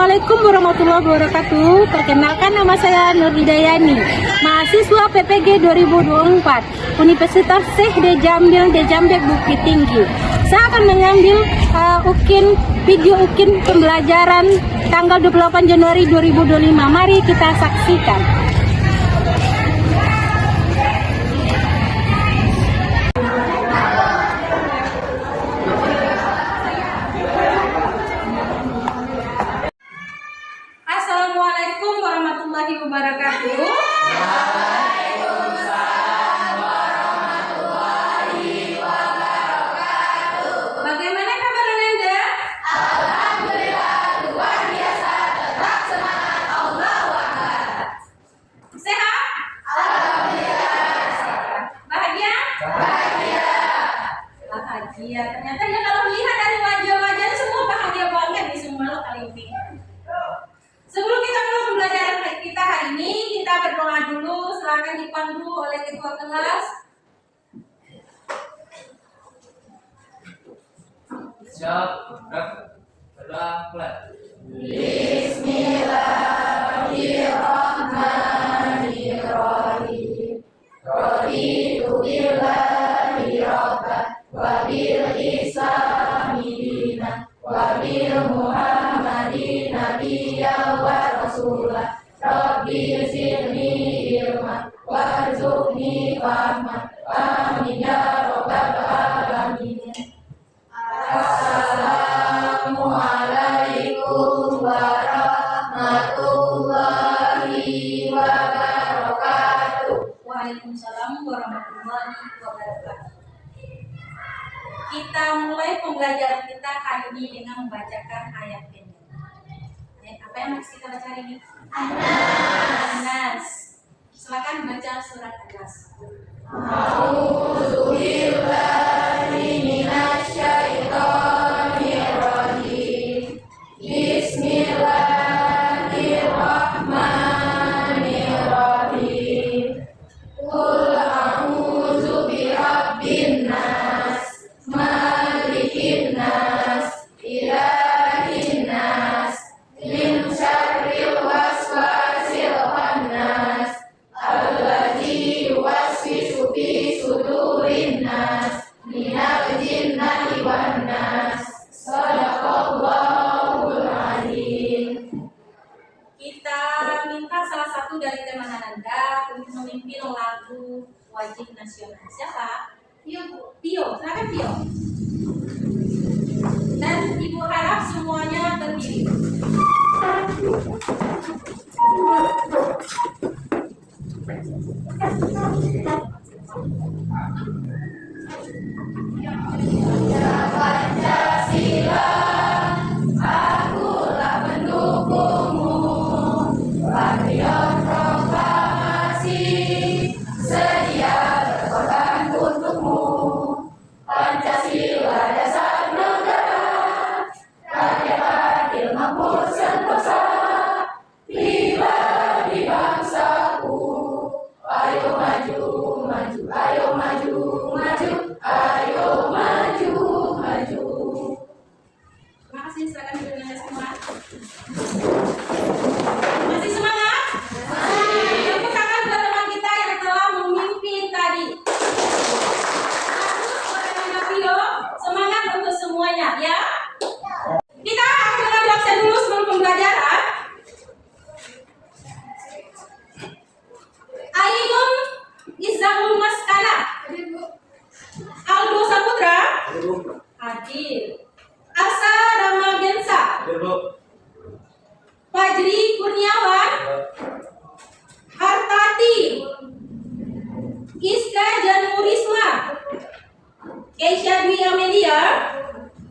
Assalamualaikum warahmatullahi wabarakatuh. Perkenalkan, nama saya Nur Hidayani, mahasiswa PPG 2024 Universitas Syekh Dejambil Dejambek Bukit Tinggi. Saya akan mengambil video UKIN pembelajaran tanggal 28 Januari 2025. Mari kita saksikan. Assalamualaikum warahmatullahi wabarakatuh. Waalaikumsalam warahmatullahi wabarakatuh. Bagaimana kabar Anda? Alhamdulillah luar biasa, tetap semangat, Allahu Akbar. Sehat? Alhamdulillah. Bahagia? Bahagia. Bahagia. Ternyata ya kalau lihat dari wajah-wajahnya semua bahagia banget di semua lo kali ini. Sebelum kita mulai pembelajaran kita hari ini, kita berdoa dulu. Silakan dipandu oleh ketua kelas. Siap, berdoa mulai. Bismillahirrahmanirrahim. Raditu billahi rabban wa bil islami dinan wa bil muhammadin nabiyyan wa rasulah. Rabbi zidni ilman warzuqni fahman. Amin ya rabbal alamin. Assalamualaikum warahmatullahi wabarakatuh. Waalaikumsalam warahmatullahi wabarakatuh. Kita mulai pembelajaran kita hari ini dengan membacakan ayat pendek. Ayat apa yang harus kita baca hari ini? An-Nas. Silakan baca surat An-Nas. A'udzu billahi minasyaitonir rajim. Bismillahirrahmanirrahim. Qul a'udzu birabbin nas, malikin nas, ilahin nas, min syarril waswasil khannas, allazi yuwaswisu fi sudurin nas, minal jinnati wan nas. Shadaqallahul azim. Kita minta salah satu dari teman Anda untuk memimpin lagu wajib nasional. Siapa? Pio, Bu. Pio, silakan Pio. Dan Ibu harap semuanya berdiri. Pancasila, akulah pendukungmu. Patriot proklamasi, sedia berkorban untukmu. Pancasila dasar negara, rakyat adil makmur sentosa. Pribadi bangsaku, ayo maju, maju, ayo maju, maju, ayo maju, maju. Terima kasih, silakan duduk Anda semua. Masih semangat? Tepuk tangan buat teman kita yang telah memimpin tadi. Bagus buat Anda Pio. Semangat untuk semuanya ya. Kita akan mengambil absen dulu sebelum pembelajaran. Ainun Izzahul Maskana, Aldo Saputra, hadir. Asa Ramagensa, Fajri Kurniawan, Hartati, Iska Janurisma, Keisha Dwi Amelia,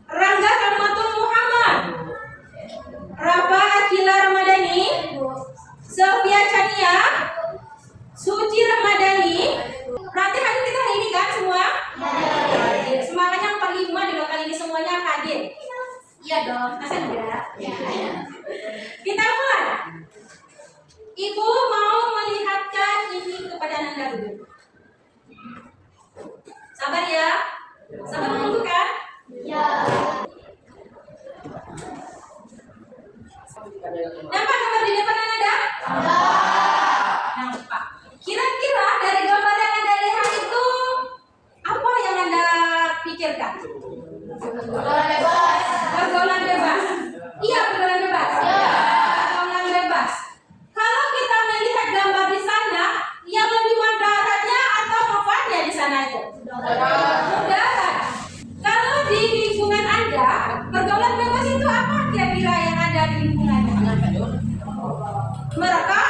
Rangga Rahmatul Muhammad, Rafa Akila Ramadhani, Sofia Chania, Suci Ramadhani. Berarti hadir kita hari ini kan semua? Hadir. Semangatnya 45 juga kali ini semuanya hadir. Iya dong, masa enggak? Kita mulai. Ibu mau melihatkan ini kepada Anda dulu. Sabar ya. Sabar menunggu kan? Ya. Mereka?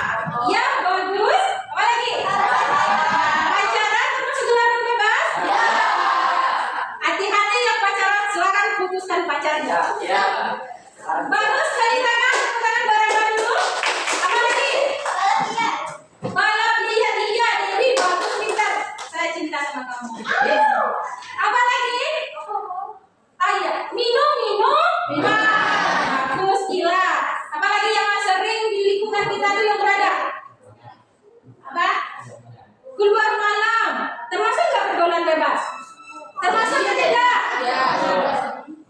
Ya, bagus. Apa lagi? Pacaran termasuk gelaran bebas? Hati-hati yang pacaran, silakan putuskan pacarnya. Bagus, tadi tangan, tepuk tangan bareng-bareng dulu. Apa lagi? Balap iya, Dewi bagus pintar. Saya cinta sama kamu. Apa lagi? Iya, minum. Bagus, gila. Apa lagi yang sering di lingkungan kita tuh yang berada? Apa? Keluar malam. Termasuk nggak pergaulan bebas? Termasuk ya tidak?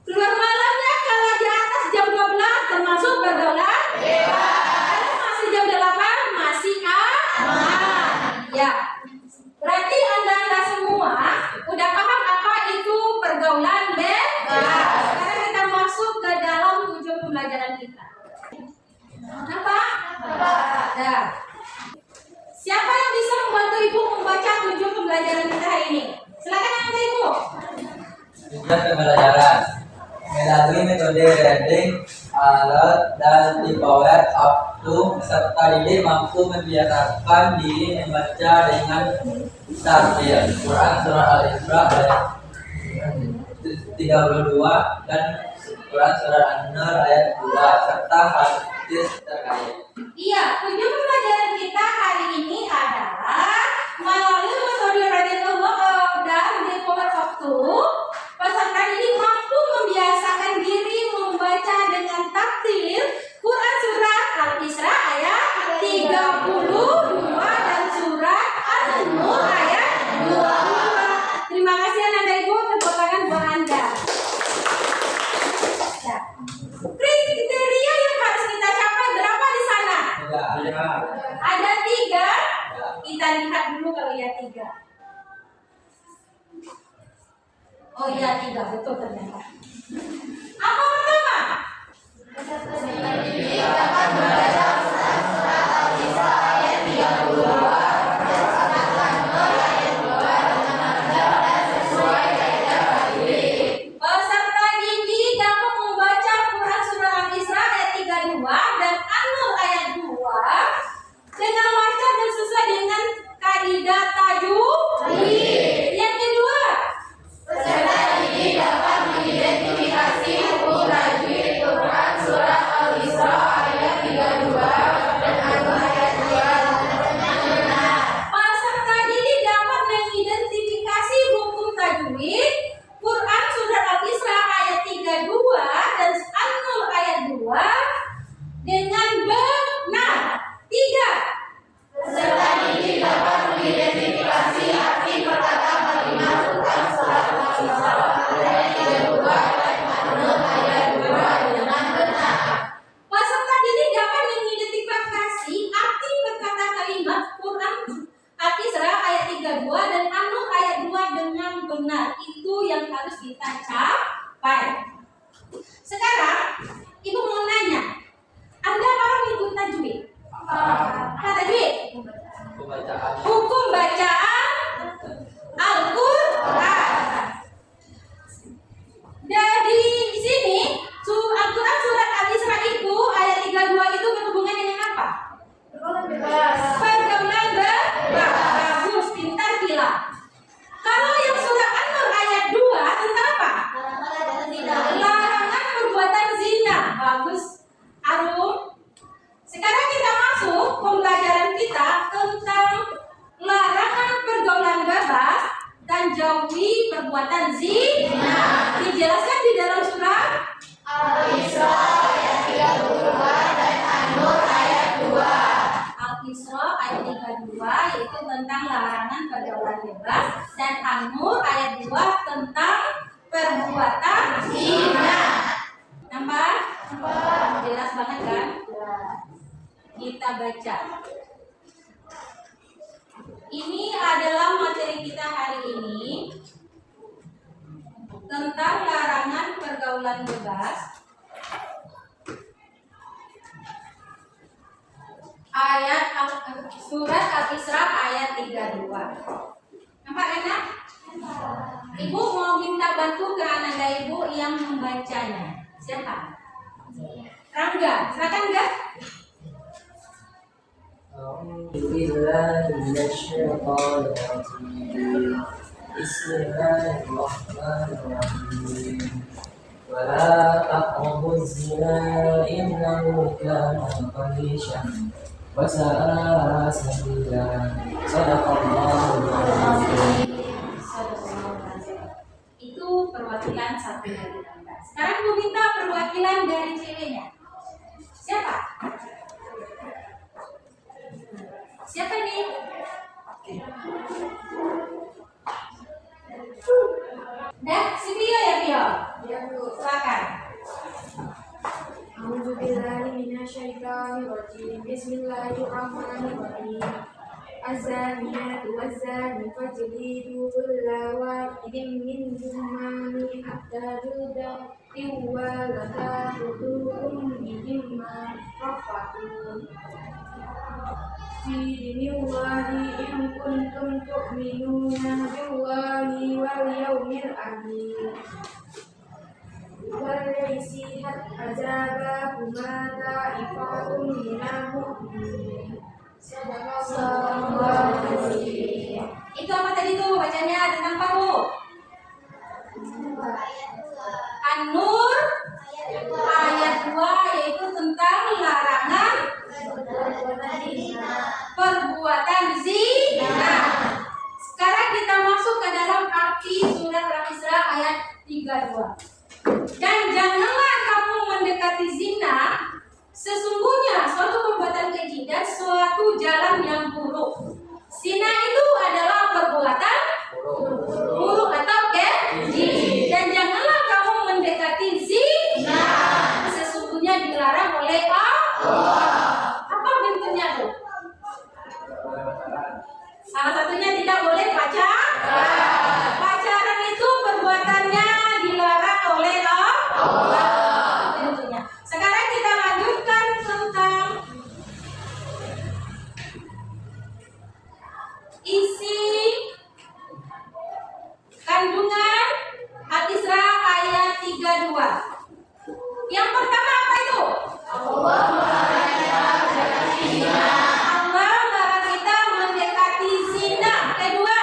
Keluar malamnya kalau di atas jam 12 termasuk pergaulan bebas. Kalau masih jam 8 masih aman. Ya. Berarti Anda semua udah paham apa itu pergaulan bebas. Sekarang kita masuk ke dalam tujuan pembelajaran kita. Apa? Nah. Siapa yang bisa membantu Ibu membaca tujuan pembelajaran kita hari ini? Silakan yang Ibu. Tujuan pembelajaran melalui metode reading, alert, dan di power up to peserta didik mampu membiasakan diri membaca dengan tartil Quran surah Al-Isra ayat 32 dan Quran surah An-Nur ayat 2 serta hadis terkait. Iya, tujuan pembelajaran kita hari ini adalah melalui metode reading dan di power up to peserta didik mampu membiasakan diri membaca dengan tartil Quran surat Al-Isra ayat 32 dan surat An-Nur ayat 22. Terima kasih Anda Ibu, tepuk tangan buat Anda. Ya. Kriteria yang harus kita capai berapa di sana? Ada 3. Kita lihat dulu kalau ya 3. Oh iya 3, betul ternyata. Apa pertama? Peserta didik dapat membaca Quran surah Al-Isra ayat 32 dan An-Nur ayat 2 dengan lancar dan sesuai dengan kaidah tajwid. Yang kedua, peserta didik dapat mengidentifikasi hukum tajwid Quran surat Al-Isra ayat 32 dan An-Nur ayat 2. Peserta didik dapat mengidentifikasi hukum tajwid Quran surat Al-Isra ayat 32 dan An-Nur ayat 2 dengan benar. 3. Peserta didik dapat mengidentifikasi arti perkata kalimat Quran surat Al-Isra ayat 32 dan An-Nur ayat 2 dengan benar. Peserta didik dapat mengidentifikasi arti perkata kalimat Quran Al-Isra ayat 32 dan An-Nur ayat 2 dengan benar. Itu yang harus kita capai. Sekarang Ibu mau nanya, Anda paham itu tajwid? Apa tajwid? Hukum bacaan Al-Quran. Dari sini Al-Quran surat Al-Isra itu ayat 32 itu berhubungan dengan apa? Pergaulan bebas. Bagus, pintar gila. Kalau yang surat An-Nur ayat 2 tentang apa? Larangan perbuatan zina. Bagus, Arum. Sekarang kita masuk pembelajaran kita tentang larangan pergaulan bebas dan jauhi perbuatan zina. Dijelaskan di dalam surat Al-Isra ayat 32 dan An-Nur ayat 2. Al-Isra ayat 32 yaitu tentang larangan pergaulan bebas dan An-Nur ayat 2 tentang perbuatan zina. Nampak? Jelas banget kan? Kita baca. Ini adalah materi kita hari ini tentang larangan pergaulan bebas. Ayat surat Al-Isra ayat 32. Nampak enak? Ibu mau minta bantu ke anak Ibu yang membacanya. Siapa? Rangga, silakan enggak? أعوذ بالله من الشيطان الرجيم بسم الله الرحمن الرحيم ولا تقربوا الزنا إنه كان فاحشة وساء سبيلا صدق الله العظيم. Itu perwakilan 1 dari 16. Sekarang Bu minta perwakilan dari ceweknya. Siapa? Siapa nih? Dah, si Pio ya Pio? Ya Bu. Silakan. A'udzubillahi minasyaitonirrajim. Bismillahirrahmanirrahim. Az-zaniyatu waz-zani fajlidu kulla wahidin minhuma mi'ata jaldatin wa la ta'khudhukum bihima rafatun fi dinillahi in kuntum tu'minuna billahi wal yawmil akhir. Walaysihat azabahuma ta'ifatun minal mu'minin. Sadaqallahu alazim. Itu apa tadi tuh bacanya tentang apa Bu? An-Nur ayat 2 yaitu tentang larangan perbuatan zina. Sekarang kita masuk ke dalam arti surat Al-Isra ayat 32. Dan janganlah kamu mendekati zina, sesungguhnya suatu perbuatan keji dan suatu jalan yang buruk. Zina itu adalah perbuatan buruk atau keji. Dan janganlah kamu mendekati zina, sesungguhnya dilarang oleh Allah. Apa bentuknya tuh? Salah satunya tidak boleh pacaran. Pacaran itu perbuatannya dilarang oleh Allah. Tentunya. Sekarang kita lanjutkan tentang isi kandungan Al-Isra ayat 32. Yang pertama apa itu? Allah melarang kita mendekati zina. Kedua,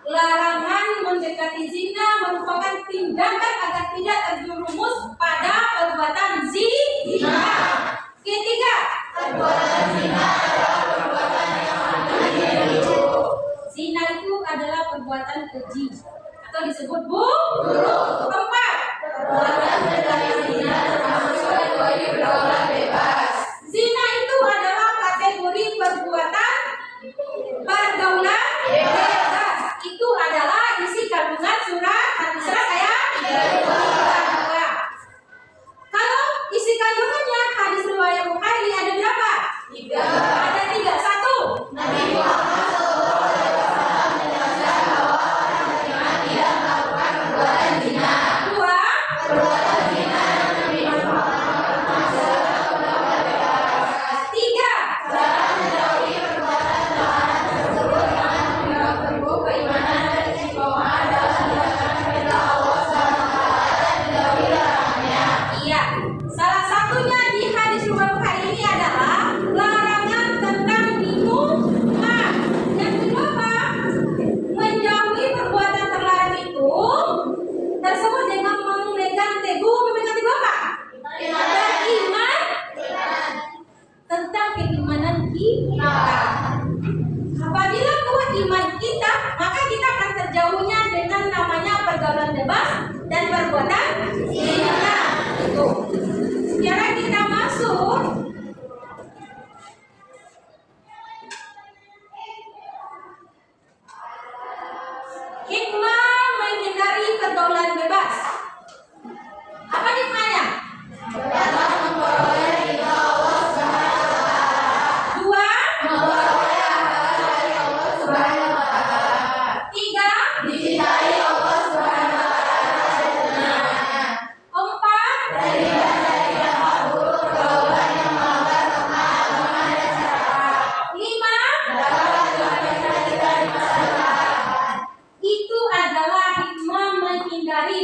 larangan mendekati zina merupakan tindakan agar tidak terjerumus pada perbuatan zina. Ketiga, zina itu adalah perbuatan keji atau disebut buruk. Keempat, zina itu adalah kategori perbuatan pergaulan bebas. Itu adalah isi kandungan surat Al-Isra ayat 32. Kalau isi kandungannya hadis riwayat Bukhari ada berapa? 3. Ada 3. 1. Nabi Muhammad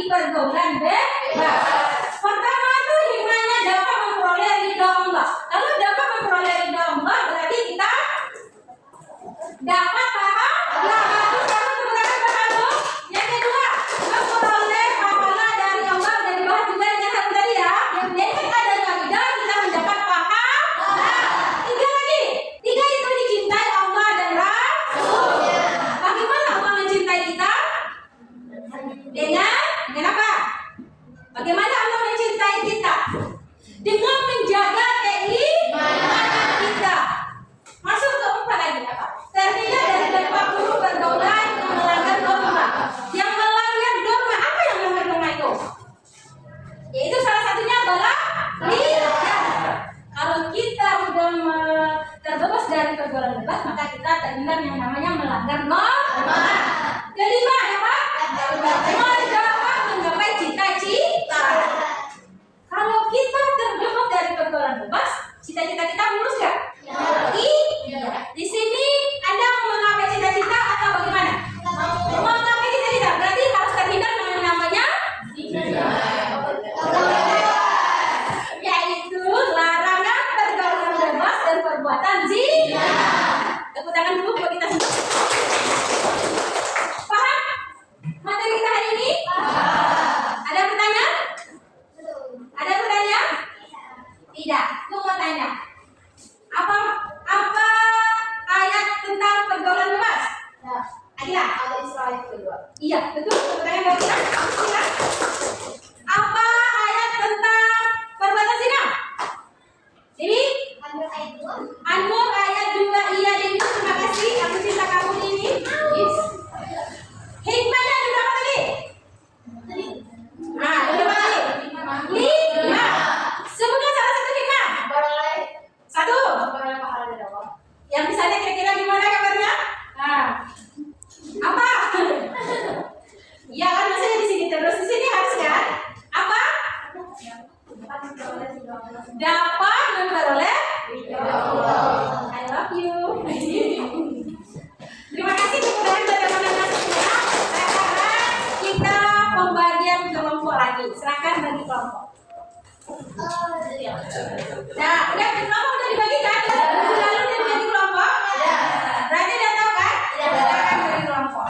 pergaulan bebas. Al-Isra ayat kedua. Iya, betul. Pertanyaan dari kita. Apa ayat tentang perbuatan zina? Dewi? An-Nur ayat 2. An-Nur ayat 2. Iya, Dewi. Terima kasih. Aku cinta kamu ini. Yes. Hikmahnya ada berapa tadi? Nah, ada berapa tadi? 5. Sebutkan salah satu hikmah. Beroleh 1. pahala dari Allah. Yang misalnya kira-kira gimana kabarnya? Nah, apa? Ya kan maksudnya di sini terus di sini harus kan? Apa? Dapat memperoleh. I love you. Terima kasih kepada teman-teman semua. Sekarang kita pembagian kelompok lagi. Silakan bagi kelompok. Nah, udah kelompok udah dibagi kan? Lalu udah dibagi kelompok? Berarti udah tahu kan? Silakan bagi kelompok.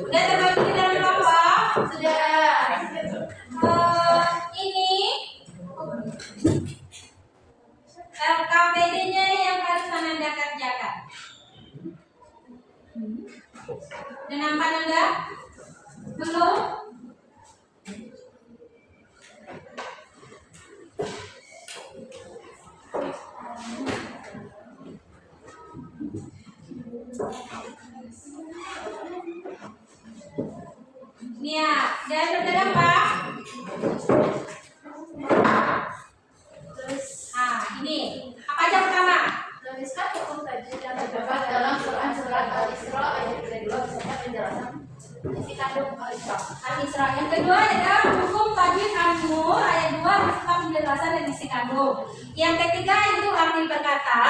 Udah terbagi di dalam kelompok? Sudah. Ini KPD-nya yang harus Anda kerjakan. Udah nampak enggak? Belum? Nih ya, dan berdalam Pak. Ini apa aja pertama? Tuliskan hukum tajwid yang terdapat dalam surat Al-Isra ayat kedua beserta penjelasan isi kandung Al-Isra. Al-Isra. Yang kedua adalah hukum tajwid An-Nur ayat 2 beserta penjelasan dan isi kandung. Yang ketiga itu arti berkata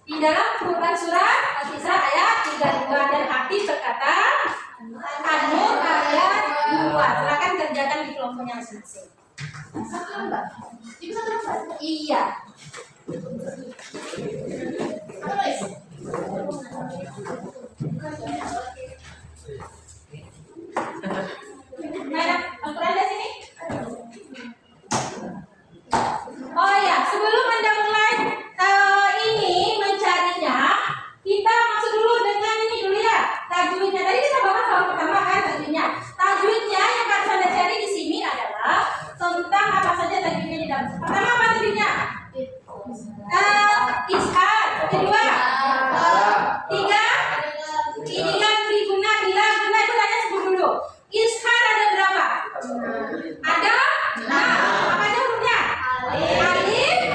di dalam Quran surat Al-Isra ayat 32 dan arti berkata An-Nur ayat 2. Silakan kerjakan di kelompoknya masing-masing. Satu lembar. Ibu satu lembar. Iya. Tulis. Mana? Al-Quran di sini? Oh ya, sebelum Anda mulai ini mencarinya, kita masuk dulu dengan ini dulu ya. Tajwidnya tadi kita bahas soal pertama kan tajwidnya. Tajwidnya yang harus Anda cari di sini adalah tentang apa saja tajwidnya di dalam. Pertama apa tajwidnya? Ishar. Kedua, 3, idgham triguna bila guna itu tanya sebut dulu. Ishar ada berapa? Ada 6. Apa aja hurufnya? Alif,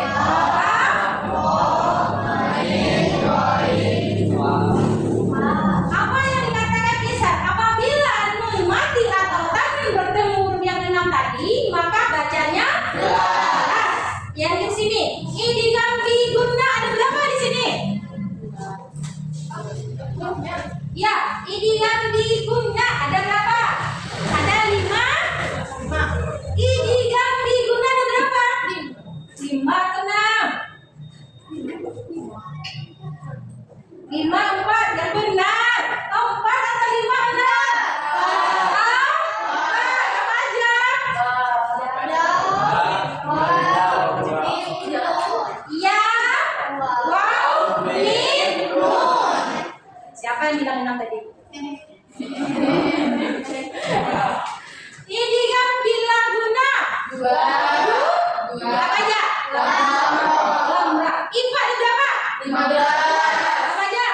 apa yang dikatakan ishar? Apabila nun mati atau tanwin bertemu huruf yang 6 tadi, maka bacanya jelas. Yang di sini, idgham triguna ada berapa di sini? Ya, idgham triguna ada berapa? Ada 5. Idgham triguna ada berapa? 5 atau 6? 5, 4 yang benar. 4 atau 5 benar? 4. Apa aja? Ya. Wow. Mim. Siapa yang bilang 6 tadi? Idgham bila guna 2. Apa aja? Lamra. Ifa ada berapa? 15. Apa aja?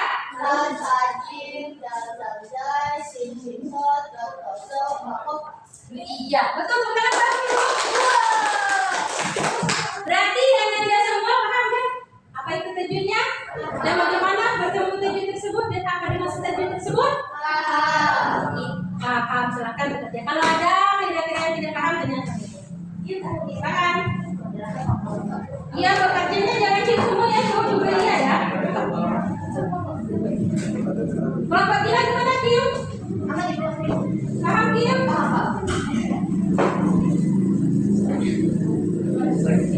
Iya, betul. Bukan berarti Anda semua paham kan? Apa itu tajwidnya? Dan bagaimana bertemu tajwid tersebut dan apa dimaksud tajwid tersebut? Paham, silakan bekerja. Kalau ada kira-kira yang tidak paham dengan kami. Silakan. Iya, bekerjanya jangan cek semua ya, cowok juga iya ya. Kelompok Gila gimana Kim? Paham Kim?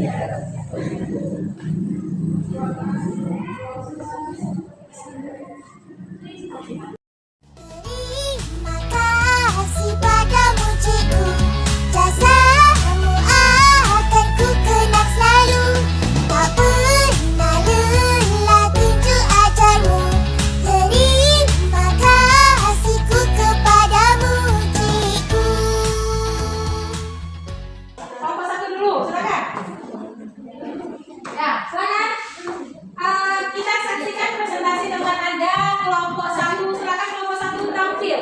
Terima kasih padamu cikgu, jazamu akan ku kenang selalu. Tak pernah lelah tunjuk ajarmu. Terima kasihku kepadamu cikgu. Kelompok satu dulu, silakan. Ya, silakan. Kita saksikan presentasi teman Anda kelompok satu. Silakan kelompok satu tampil.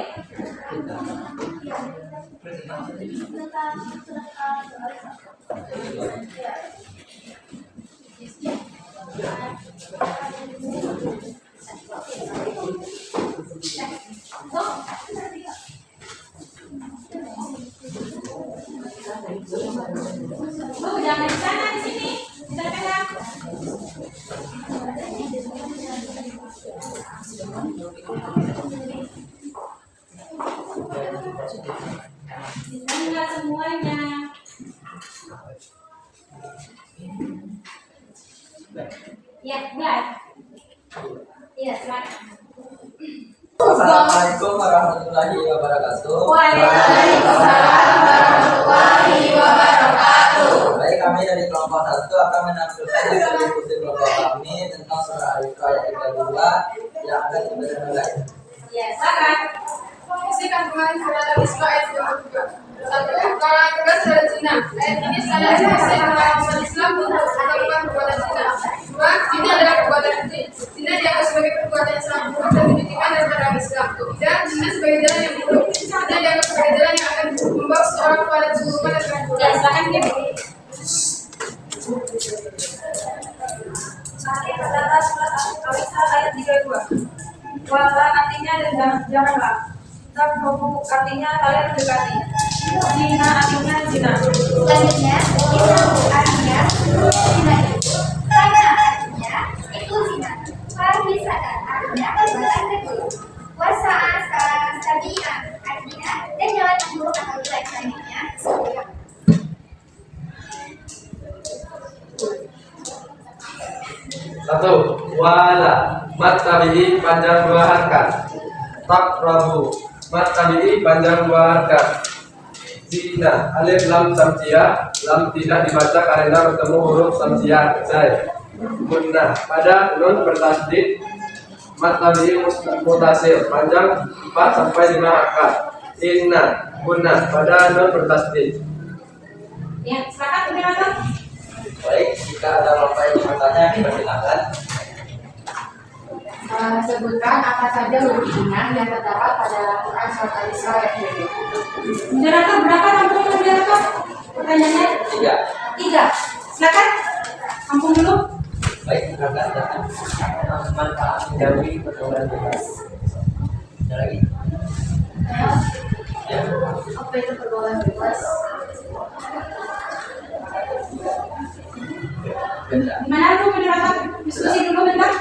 Jangan di sana, di sini. Kita pegang. Enggak semuanya. Ya, buat. Iya, silakan. Assalamualaikum warahmatullahi wabarakatuh. Waalaikumsalam warahmatullahi wabarakatuh. Baik, kami dari kelompok 1 akan menampilkan hasil diskusi kelompok kami tentang surah Al-Isra ayat 32 yang akan kita mulai. Ya, silakan. Isi kandungan surat Al-Isra ayat 32. 1. Para tugas surat Cina. Ayat ini salah selesai dalam umat Islam untuk melakukan perbuatan Cina. 2. Cina adalah perbuatan kecil. Cina dianggap sebagai perbuatan yang sangat buruk dan menitikan daripada Islam. 3. Cina sebagai jalan yang buruk. Cina dianggap sebagai jalan yang akan membawa seorang kepada kesurupan dan Ya, kekurangan. silakan Kim. Nanti terdapat surat Al-Isra ayat 32. Wala artinya dan janganlah. Takrobu artinya kalian mendekati. Zina artinya zina. Selanjutnya, Innahu artinya zina itu. Karena artinya itu zina. Pariwisata artinya perbuatan kecil. Wasa'a sabi'a artinya dan jalan yang buruk atau jelek selanjutnya. Satu, wala mat tabi'i panjang 2 harakat. Taqrabu mat tabi'i panjang 2 harakat. Zina alif lam samsiah, lam tidak dibaca karena bertemu huruf samsiah zai. Gunnah pada nun bertasdid, mat tabi'i mutasil panjang 4 sampai 5 harakat. Inna gunnah pada nun bertasdid. Ya, silakan penjelasan. Baik, jika ada bapak yang bertanya, dipersilakan. Sebutkan apa saja huruf ringan yang terdapat pada Al-Quran surat Al-Isra ayat 32. Penjelasan berapa kampung penjelasan? Pertanyaannya 3. 3. Silakan. Kampung dulu. Baik, silakan datang. Manfaat menjauhi pergaulan bebas. Ada lagi? Ya. Apa itu pergaulan bebas? Gimana tuh penjelasan? Diskusi dulu bentar.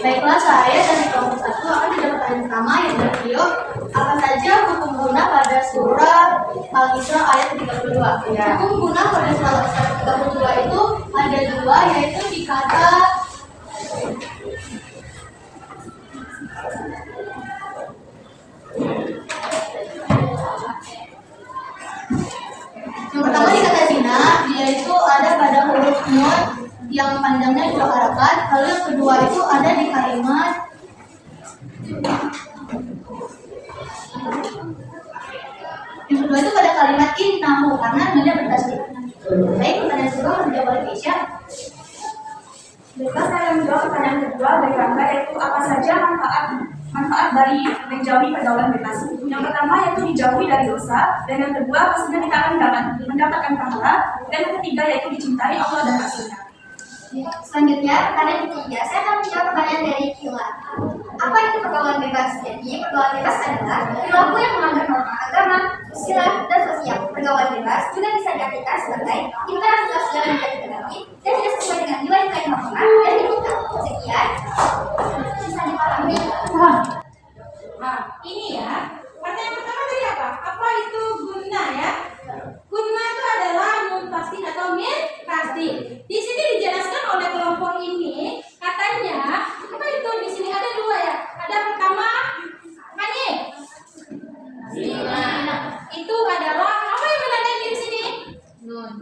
Baiklah, saya dari kelompok 1 akan tidak pertanyaan pertama yang bervideo apa saja hukum guna pada surah Al-Isra ayat 32. Hukum guna pada surah Al-Isra ayat 32 itu ada 2, yaitu dikata yang pertama dikata zina, yaitu ada pada huruf nun yang panjangnya 2 harakat. Lalu yang kedua itu ada di kalimat itu pada kalimat innahu karena nunnya bertasdid. Baik, pertanyaan kedua menjawab oleh Keisha. Baiklah, saya menjawab pertanyaan kedua dari Rangga, yaitu apa saja manfaat dari menjauhi pergaulan bebas. Yang pertama yaitu dijauhi dari dosa, dan yang kedua pastinya kita akan mendapatkan pahala, dan yang ketiga yaitu dicintai Allah dan Rasulnya. Selanjutnya, pertanyaan ketiga, saya akan menjawab pertanyaan dari Kila. Apa itu pergaulan bebas? Jadi, pergaulan bebas adalah perilaku yang melanggar norma agama, sosial, dan sosial. Pergaulan bebas juga bisa diartikan sebagai interaksi sosial yang tidak dikendali, dan tidak sesuai dengan nilai yang normal dan dibutuhkan. Sekian bisa dipahami. Nah, ini ya. Pertanyaan pertama tadi apa? Apa itu guna ya? Guna itu adalah nun pasti atau min pasti. Di sini dijelaskan oleh kelompok ini, katanya apa itu di sini ada dua ya. Ada pertama apa nih? Nah, itu adalah apa yang menandai di sini? Nun.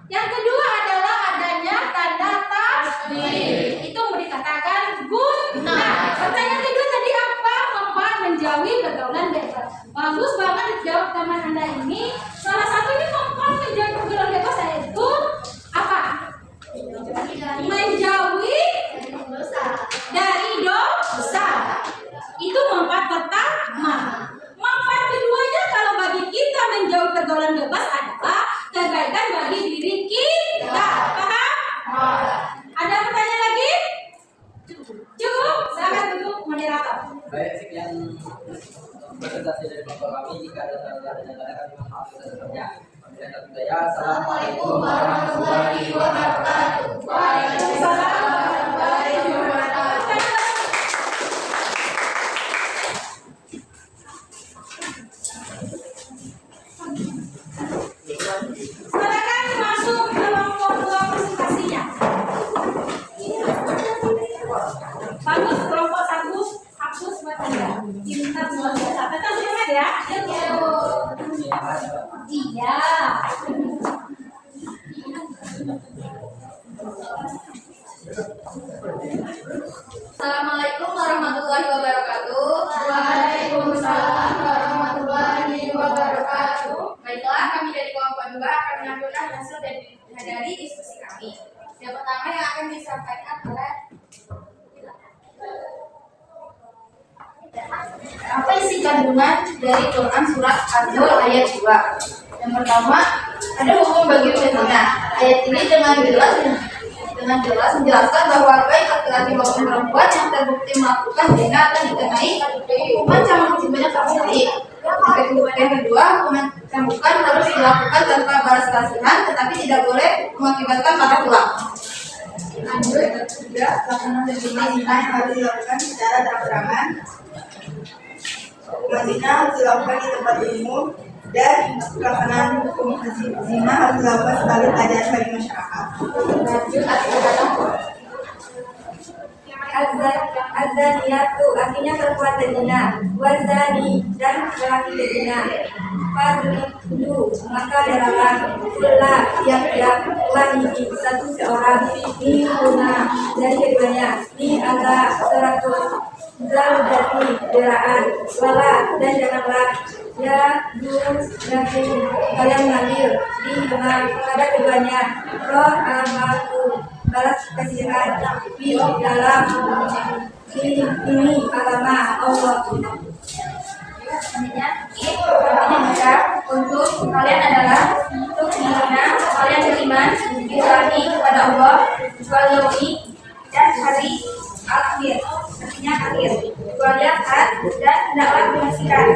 Yang kedua adalah adanya tanda tasbih. Itu mau dikatakan guna. Pertanyaan kedua tadi apa? Mempan menjauhi pergaulan bebas. Bagus banget dijawab teman Anda ini. Salah satunya mempan menjauhi pergaulan bebas yaitu apa? Menjauhi dari dosa. Itu manfaat pertama. Manfaat keduanya kalau bagi kita menjauhi pergaulan bebas adalah kebaikan bagi diri kita. Paham? Ada pertanyaan lagi? Cukup? Silakan duduk moderator. Baik, sekian presentasi dari Bapak kami. Jika ada salah-salahnya kami mohon maaf atas sebabnya. Assalamualaikum warahmatullahi wabarakatuh. Waalaikumsalam warahmatullahi wabarakatuh. Silakan masuk ke kelompok 2 presentasinya. Bagus kelompok 1 hapus buat Anda. Pintar luar biasa. Tetap semangat ya. Iya. Assalamualaikum warahmatullahi wabarakatuh. Waalaikumsalam warahmatullahi wabarakatuh. Baiklah, kami dari kelompok 2 akan menampilkan hasil dari diskusi kami. Yang pertama yang akan disampaikan oleh apa isi kandungan dari Quran surat An-Nur ayat 2. Yang pertama, ada hukum bagi berzina. Ayat ini dengan jelas menjelaskan bahwa baik laki-laki maupun perempuan yang terbukti melakukan zina akan dikenai hukuman sama masih banyak sekali. Yang kedua, hukuman cambukan harus dilakukan tanpa balas kasihan, tetapi tidak boleh mengakibatkan patah tulang. Lanjut, yang ketiga, pelaksanaan dari zina yang harus dilakukan secara terang-terangan. Hukuman zina harus dilakukan di tempat umum dan pelaksanaan hukum zina harus dilakukan sebagai pelajaran bagi masyarakat. Lanjut, Azaniyatu artinya perbuatan zina, wazani dan lelaki berzina. Fadridu maka darahkan pula tiap-tiap wanita satu seorang di guna dari keduanya di agak 100 zaludati deraan wala dan janganlah ya daging kalian mengambil di tengah pada keduanya roh al-maku balas kasihan di dalam ini agama Allah. Selanjutnya untuk kalian adalah untuk dimana kalian beriman diimani kepada Allah wal yaumi dan hari akhir, artinya akhir, waliakan dan hendaklah menyaksikan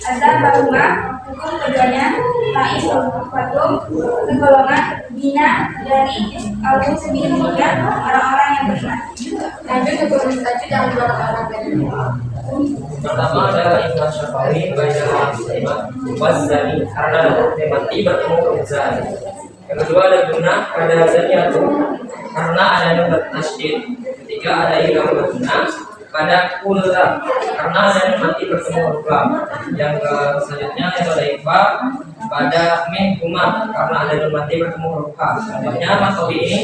azab bahuma hukum keduanya lain fatum segolongan bina dari al-muslimin dan orang-orang yang beriman. lanjut ke presentasi dari orang-orang beriman. Pertama adalah Imam Syafi'i baca wazani karena mati bertemu zani. Yang kedua ada guna pada zaniatu karena ada nomor tasydid. Ketiga ada ilham berguna pada kulla karena ada mati bertemu huruf. Yang selanjutnya ada ifa pada min huma karena ada mati bertemu huruf. Selanjutnya matobi ini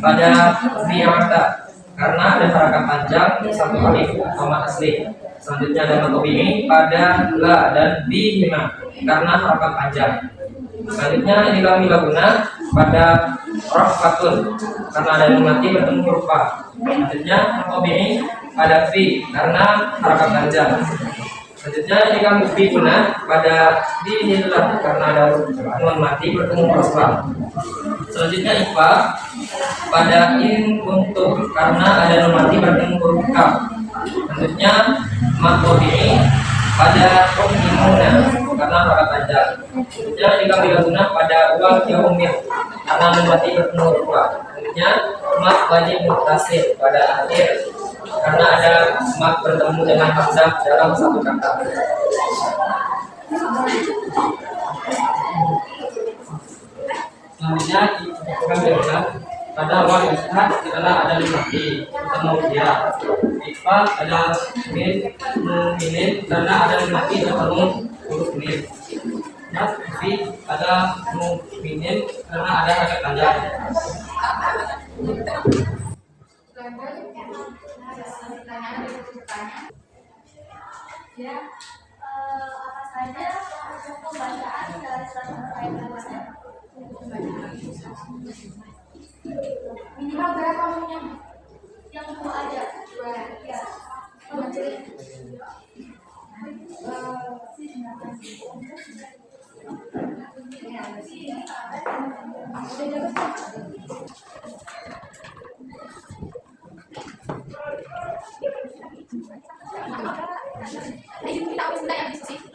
pada bi'ata karena ada harakat panjang satu alif koma asli. Selanjutnya ada matob ini pada la dan bihima karena harakat panjang. Selanjutnya ilham guna pada rofatun karena ada mati bertemu huruf fa. Selanjutnya matob ini pada fi karena harakat panjang. Selanjutnya ilham guna pada dinillah karena ada nun mati bertemu huruf fa. Selanjutnya ifa pada in untuk karena ada nun mati bertemu huruf kaf. Selanjutnya matob ini pada imuna karena rangka panjang. Kemudian jika bila guna pada uang yaumil karena mendapati berpenuh rupa. Kemudian mak wajib mutasil pada akhir karena ada mak bertemu dengan hamzah dalam satu kata. Selanjutnya kita bilang pada wal ishat setelah ada limati ketemu dia. Iqbal ada minin karena ada limati ketemu huruf min. Nas fi ada minin karena ada kata tanda. Ya, apa saja hukum bacaan dari surat ayat berikutnya? Minimal berapa umumnya? Yang dua aja. Dua. Ya.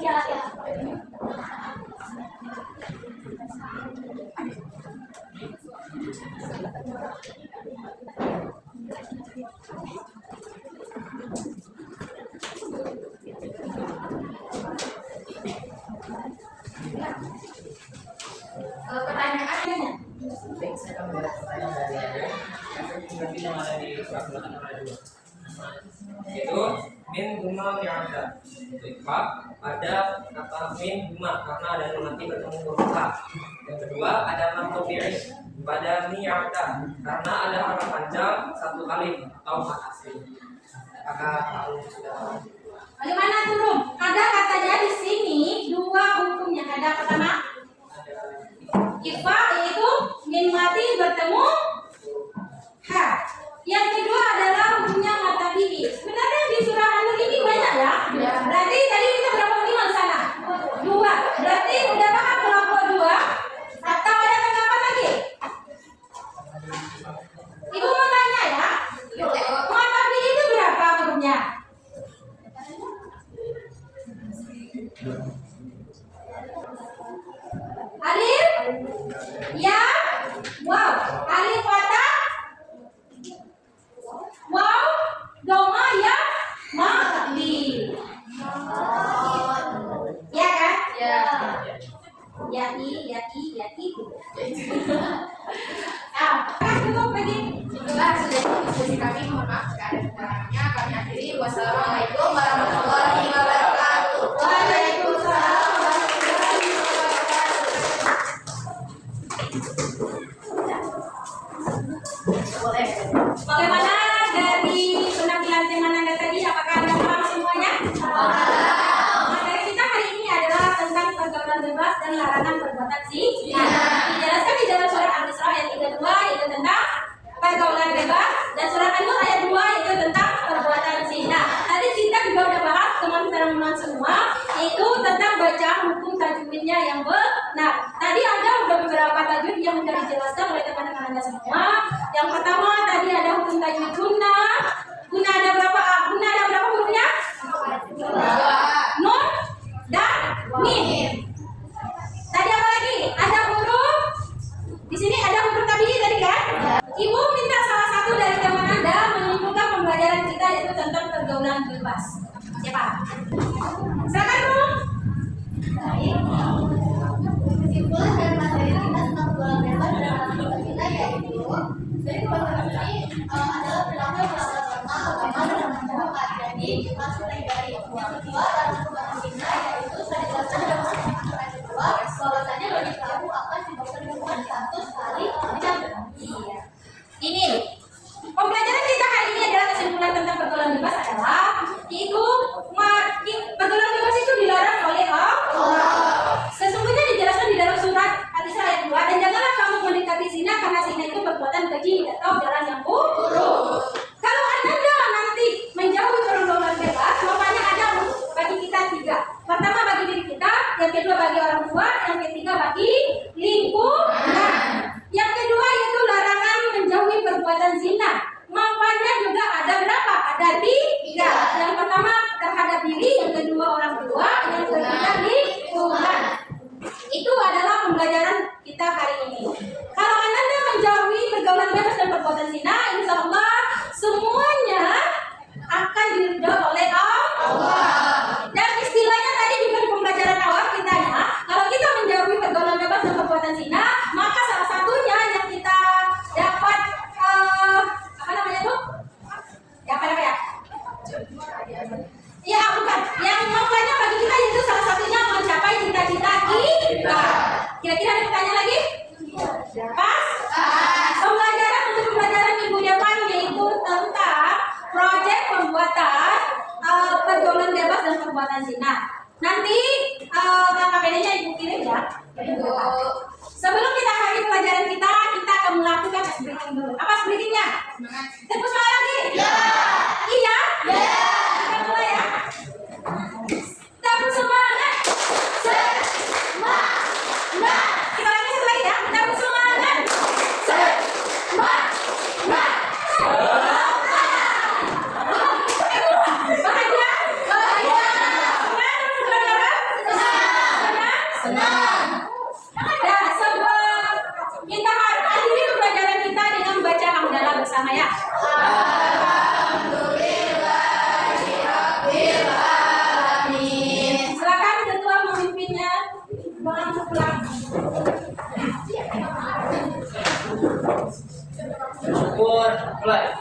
Ya, ya. Pertanyaannya Baik, saya akan membuat pertanyaan dari Anda. Nanti yang ada di surat nomor 2. Itu min guma mi'ada. Iqbal ada kata min guma karena ada nanti bertemu huruf ha. Yang kedua ada matobi'i pada mi'ada karena ada kata panjang satu alif atau mat asli. Apakah tahu sudah tahu? Bagaimana turun? Ada katanya di sini dua hukumnya. Ada pertama ifa yaitu min mati bertemu ha. Yang kedua adalah hukumnya mata bibi. Sebenarnya di surah An-Nur ini banyak ya. Berarti tadi kita berapa minimal sana? Dua. Berarti udah paham kelompok dua? Atau ada tanggapan lagi? Ibu mau tanya ya? Mata bibi itu berapa hurufnya? Alif, ya, wow, alif fathah, wow, doma ya, mati, ya kan? Ya. Yati. Kan cukup lagi. Itulah sudah diskusi kami. Mohon maaf jika ada kekurangannya. Kami akhiri. Wassalamualaikum warahmatullahi wabarakatuh. Waalaikumsalam. Boleh. Bagaimana dari penampilan tema Anda tadi? Apakah Anda paham semuanya? Materi kita hari ini adalah tentang pergaulan bebas dan larangan perbuatan zina. Dijelaskan di dalam surah Al-Isra ayat 32 yaitu tentang pergaulan bebas dan surah An-Nur ayat 2 yaitu tentang perbuatan zina. Tadi kita juga sudah bahas teman-teman semua yaitu tentang bacaan hukum tajwidnya yang benar. Tadi ada beberapa tajwid yang sudah dijelaskan oleh teman-teman Anda semua. Yang pertama tadi ada hukum tajwid guna. Guna ada berapa? Guna ada berapa hurufnya? Nun dan mim. Tadi apa lagi? Ada huruf. Di sini ada huruf tabi'i tadi kan? Ibu minta salah satu dari teman Anda menyimpulkan pembelajaran kita yaitu tentang pergaulan bebas. Siapa? Silakan Bu. Baik. Kesimpulan dari materi kita tentang pergaulan bebas dan larangan kita yaitu dari pergaulan ini adalah perilaku yang melanggar norma agama dan masyarakat. Jadi maksud dari yang kedua larangan perbuatan zina yaitu sudah dijelaskan dalam ayat kedua bahwasanya bagi pelaku akan diberikan hukuman 100 kali jam. Iya. Ini pembelajaran kita hari ini adalah kesimpulan tentang pergaulan bebas adalah yaitu pergaulan bebas itu dilarang oleh Allah. Sesungguhnya dijelaskan di dalam surat Al-Isra ayat 2 dan janganlah kamu mendekati zina karena zina itu perbuatan keji atau jalan yang buruk. Kalau Anda nanti menjauhi pergaulan bebas, makanya ada bagi kita tiga. Pertama bagi diri kita, yang kedua bagi orang tua, yang ketiga bagi lingkungan. Yang kedua yaitu larangan menjauhi perbuatan zina. Manfaatnya juga ada berapa? Ada tiga. Yang pertama terhadap diri, yang kedua orang tua, yang ketiga lingkungan. perbuatan zina, insya Allah semuanya akan diridhoi oleh Allah. Dan istilahnya tadi juga di pembelajaran awal kita ya, kalau kita menjauhi pergaulan bebas dan perbuatan zina, maka salah satunya yang kita dapat apa namanya tuh? Ya apa ya? Ya bukan, yang makanya bagi kita itu salah satunya mencapai cita-cita kita. Kira-kira ada pertanyaan lagi? Pas? Pembelajaran untuk pembelajaran minggu depan yaitu tentang proyek pembuatan pergaulan bebas dan perbuatan zina. Nanti KKPD-nya ibu kirim ya. Sebelum kita akhiri pelajaran kita akan melakukan tes breaking dulu. Apa tes breakingnya? Tepuk semangat lagi. Iya. Kita mulai ya. Tepuk semangat. Semangat. Kita lagi ya. Tepuk semangat. Semangat. Senang. Nah, sebelum kita akhiri pelajaran kita dengan baca hamdalah bersama ya. Silakan ketua memimpinnya. Langsung pulang. Syukur, mulai.